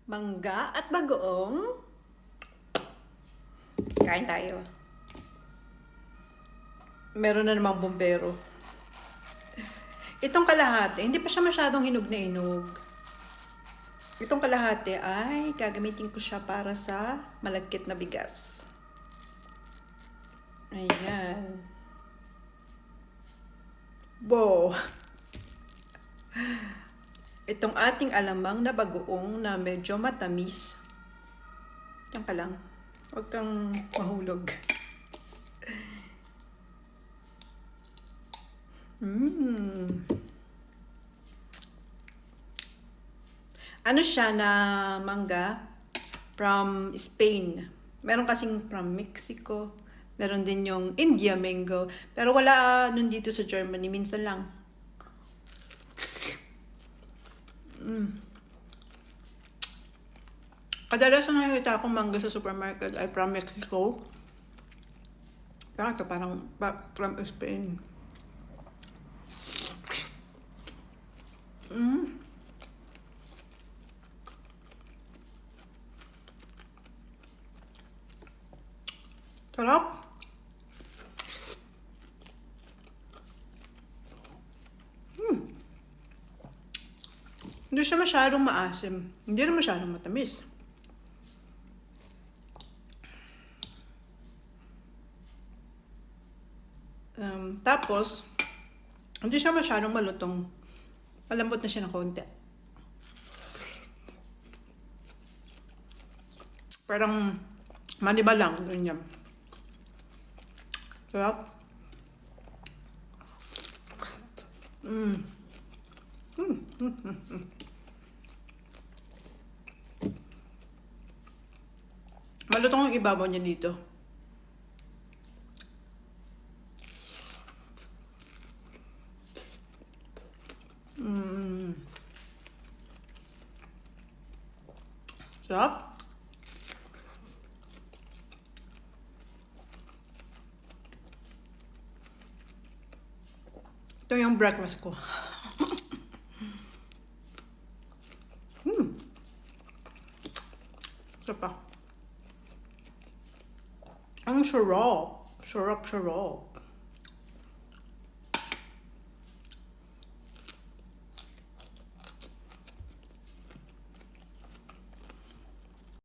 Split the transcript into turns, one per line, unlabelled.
Mangga at bagoong. Kain tayo. Meron na namang bombero. Itong kalahati, hindi pa siya masyadong hinog na hinog. Itong kalahati ay gagamitin ko siya para sa malagkit na bigas. Ayan. Wow! Itong ating alamang na bagoong na medyo matamis. Diyan ka lang. Huwag kang mahulog. Ano siya na mangga? From Spain. Meron kasing from Mexico. Meron din yung India mango. Pero wala nun dito sa Germany. Minsan lang. Kadalasan nakikita akong mangga sa supermarket ay from Mexico. Pero ito parang from Spain. Sarap. Hindi siya masyadong maasim. Hindi rin masyadong matamis. Tapos, hindi siya masyadong malutong. Malambot na siya ng konti. Parang maniba lang. Ganyan. Sarap. Malutong ang ibabaw niya dito. Sarap. Ito yung breakfast ko. Ito pa. Ang sarap. Sarap.